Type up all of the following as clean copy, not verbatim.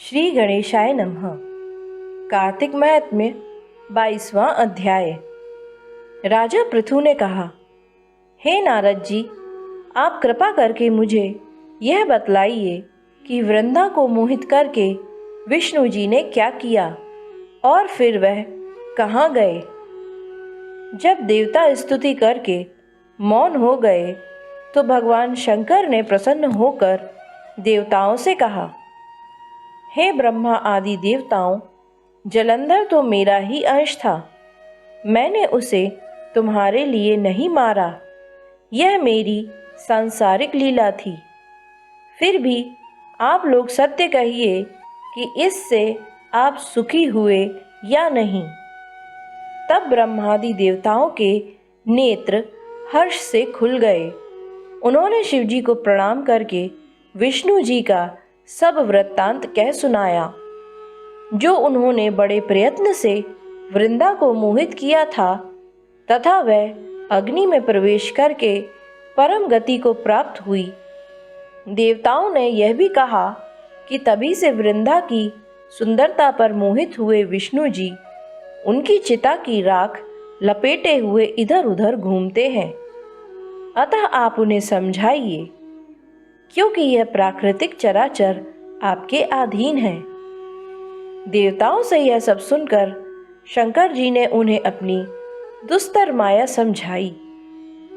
श्री गणेशाय नमः। कार्तिक महात्म्य 22वां अध्याय। राजा पृथु ने कहा, हे नारद जी, आप कृपा करके मुझे यह बतलाइए कि वृंदा को मोहित करके विष्णु जी ने क्या किया और फिर वह कहाँ गए। जब देवता स्तुति करके मौन हो गए तो भगवान शंकर ने प्रसन्न होकर देवताओं से कहा, हे ब्रह्मा आदि देवताओं, जलंधर तो मेरा ही अंश था। मैंने उसे तुम्हारे लिए नहीं मारा, यह मेरी सांसारिक लीला थी। फिर भी आप लोग सत्य कहिए कि इससे आप सुखी हुए या नहीं। तब ब्रह्मादि देवताओं के नेत्र हर्ष से खुल गए। उन्होंने शिव जी को प्रणाम करके विष्णु जी का सब वृत्तांत कह सुनाया, जो उन्होंने बड़े प्रयत्न से वृंदा को मोहित किया था तथा वह अग्नि में प्रवेश करके परम गति को प्राप्त हुई। देवताओं ने यह भी कहा कि तभी से वृंदा की सुंदरता पर मोहित हुए विष्णु जी उनकी चिता की राख लपेटे हुए इधर उधर घूमते हैं। अतः आप उन्हें समझाइए, क्योंकि यह प्राकृतिक चराचर आपके अधीन है। देवताओं से यह सब सुनकर शंकर जी ने उन्हें अपनी दुस्तर माया समझाई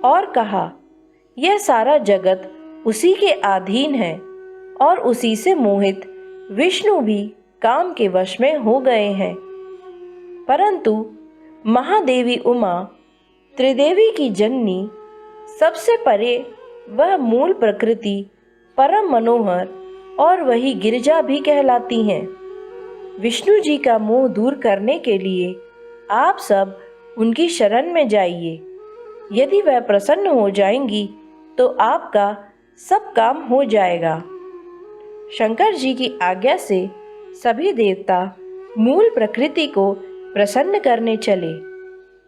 और कहा, यह सारा जगत उसी के अधीन है और उसी से मोहित विष्णु भी काम के वश में हो गए हैं। परंतु महादेवी उमा, त्रिदेवी की जननी, सबसे परे वह मूल प्रकृति परम मनोहर और वही गिरिजा भी कहलाती हैं। विष्णु जी का मोह दूर करने के लिए आप सब उनकी शरण में जाइए। यदि वह प्रसन्न हो जाएंगी तो आपका सब काम हो जाएगा। शंकर जी की आज्ञा से सभी देवता मूल प्रकृति को प्रसन्न करने चले।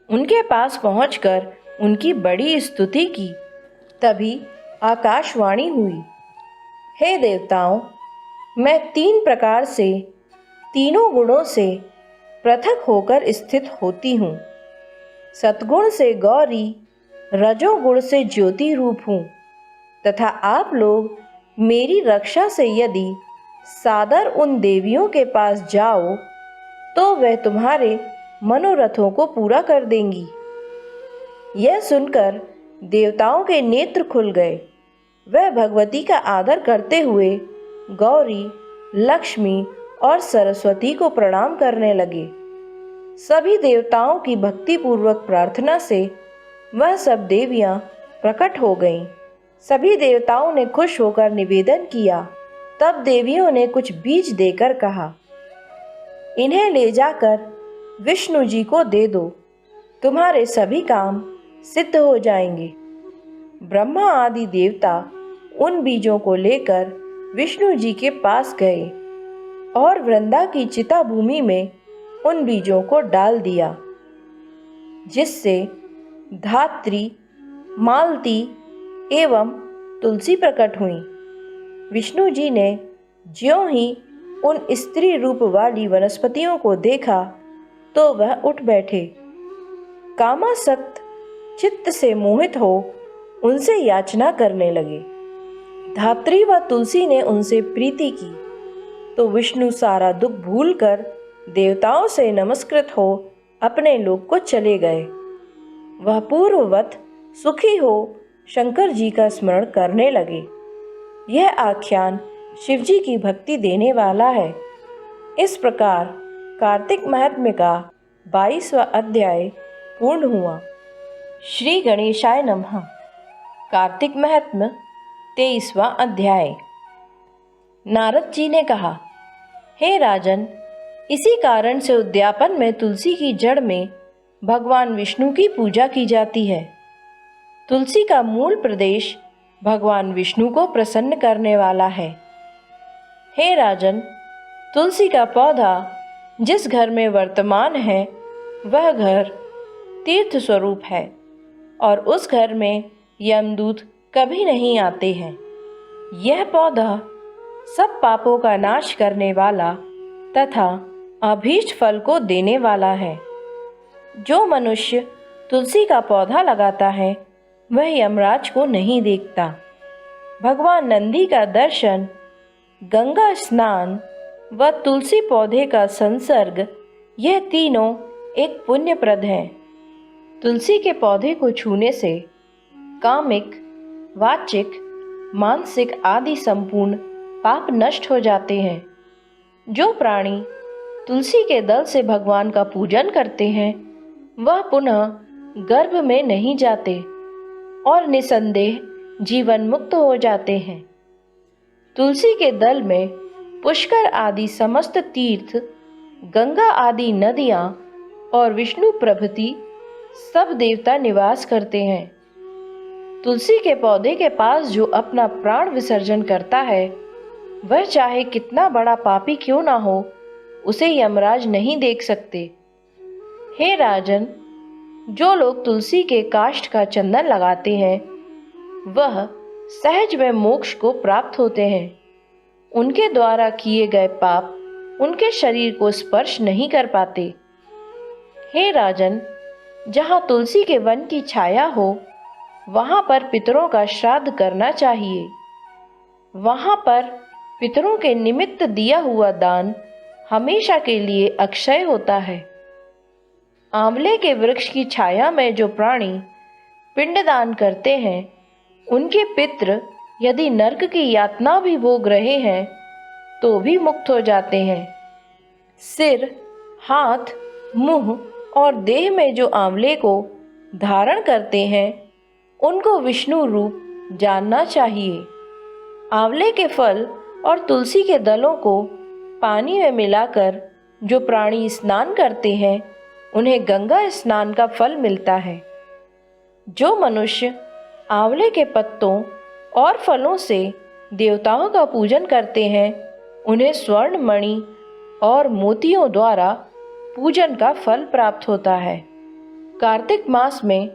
उनके पास पहुंचकर उनकी बड़ी स्तुति की। तभी आकाशवाणी हुई, हे देवताओं, मैं 3 प्रकार से तीनों गुणों से पृथक होकर स्थित होती हूँ। सतगुण से गौरी, रजोगुण से ज्योति रूप हूँ तथा आप लोग मेरी रक्षा से यदि सादर उन देवियों के पास जाओ तो वह तुम्हारे मनोरथों को पूरा कर देंगी। यह सुनकर देवताओं के नेत्र खुल गए। वह भगवती का आदर करते हुए गौरी, लक्ष्मी और सरस्वती को प्रणाम करने लगे। सभी देवताओं की भक्तिपूर्वक प्रार्थना से वह सब देवियां प्रकट हो गईं। सभी देवताओं ने खुश होकर निवेदन किया। तब देवियों ने कुछ बीज देकर कहा, इन्हें ले जाकर विष्णु जी को दे दो, तुम्हारे सभी काम सिद्ध हो जाएंगे। ब्रह्मा आदि देवता उन बीजों को लेकर विष्णु जी के पास गए और वृंदा की चिता भूमि में उन बीजों को डाल दिया, जिससे धात्री, मालती एवं तुलसी प्रकट हुई। विष्णु जी ने ज्यों ही उन स्त्री रूप वाली वनस्पतियों को देखा तो वह उठ बैठे। कामासक्त चित्त से मोहित हो उनसे याचना करने लगे। धात्री व तुलसी ने उनसे प्रीति की तो विष्णु सारा दुख भूलकर देवताओं से नमस्कृत हो अपने लोक को चले गए। वह पूर्ववत सुखी हो शंकर जी का स्मरण करने लगे। यह आख्यान शिव जी की भक्ति देने वाला है। इस प्रकार कार्तिक महात्म्य का 22वां अध्याय पूर्ण हुआ। श्री गणेशाय नमः। कार्तिक महात्म्य 23वां अध्याय। नारद जी ने कहा, हे राजन, इसी कारण से उद्यापन में तुलसी की जड़ में भगवान विष्णु की पूजा की जाती है। तुलसी का मूल प्रदेश भगवान विष्णु को प्रसन्न करने वाला है। हे राजन, तुलसी का पौधा जिस घर में वर्तमान है वह घर तीर्थ स्वरूप है और उस घर में यमदूत कभी नहीं आते हैं। यह पौधा सब पापों का नाश करने वाला तथा अभीष्ट फल को देने वाला है। जो मनुष्य तुलसी का पौधा लगाता है वह यमराज को नहीं देखता। भगवान नंदी का दर्शन, गंगा स्नान व तुलसी पौधे का संसर्ग, यह तीनों एक पुण्यप्रद हैं। तुलसी के पौधे को छूने से कामिक, वाचिक, मानसिक आदि संपूर्ण पाप नष्ट हो जाते हैं। जो प्राणी तुलसी के दल से भगवान का पूजन करते हैं वह पुनः गर्भ में नहीं जाते और निसंदेह जीवन मुक्त हो जाते हैं। तुलसी के दल में पुष्कर आदि समस्त तीर्थ, गंगा आदि नदियाँ और विष्णु प्रभृति सब देवता निवास करते हैं। तुलसी के पौधे के पास जो अपना प्राण विसर्जन करता है वह चाहे कितना बड़ा पापी क्यों ना हो, उसे यमराज नहीं देख सकते। हे राजन, जो लोग तुलसी के काष्ठ का चंदन लगाते हैं वह सहज में मोक्ष को प्राप्त होते हैं। उनके द्वारा किए गए पाप उनके शरीर को स्पर्श नहीं कर पाते। हे राजन, जहाँ तुलसी के वन की छाया हो वहाँ पर पितरों का श्राद्ध करना चाहिए। वहाँ पर पितरों के निमित्त दिया हुआ दान हमेशा के लिए अक्षय होता है। आंवले के वृक्ष की छाया में जो प्राणी पिंडदान करते हैं उनके पितृ यदि नरक की यातना भी भोग रहे हैं तो भी मुक्त हो जाते हैं। सिर, हाथ, मुंह और देह में जो आंवले को धारण करते हैं उनको विष्णु रूप जानना चाहिए। आंवले के फल और तुलसी के दलों को पानी में मिलाकर जो प्राणी स्नान करते हैं उन्हें गंगा स्नान का फल मिलता है। जो मनुष्य आंवले के पत्तों और फलों से देवताओं का पूजन करते हैं उन्हें स्वर्ण मणि और मोतियों द्वारा पूजन का फल प्राप्त होता है। कार्तिक मास में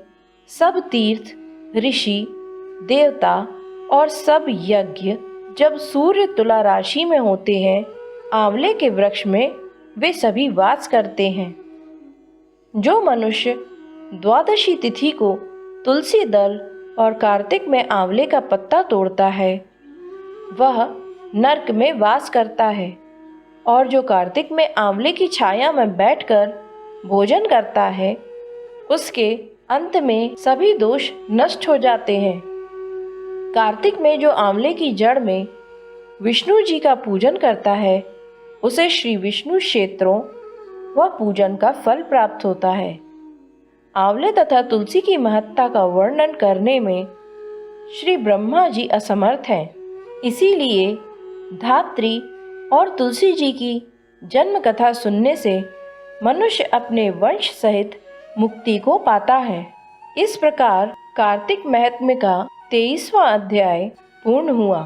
सब तीर्थ, ऋषि, देवता और सब यज्ञ जब सूर्य तुला राशि में होते हैं, आंवले के वृक्ष में वे सभी वास करते हैं। जो मनुष्य द्वादशी तिथि को तुलसी दल और कार्तिक में आंवले का पत्ता तोड़ता है वह नरक में वास करता है, और जो कार्तिक में आंवले की छाया में बैठकर भोजन करता है उसके अंत में सभी दोष नष्ट हो जाते हैं। कार्तिक में जो आंवले की जड़ में विष्णु जी का पूजन करता है उसे श्री विष्णु क्षेत्रों व पूजन का फल प्राप्त होता है। आंवले तथा तुलसी की महत्ता का वर्णन करने में श्री ब्रह्मा जी असमर्थ हैं। इसीलिए धात्री और तुलसी जी की जन्म कथा सुनने से मनुष्य अपने वंश सहित मुक्ति को पाता है। इस प्रकार कार्तिक महात्म्य का 23वां अध्याय पूर्ण हुआ।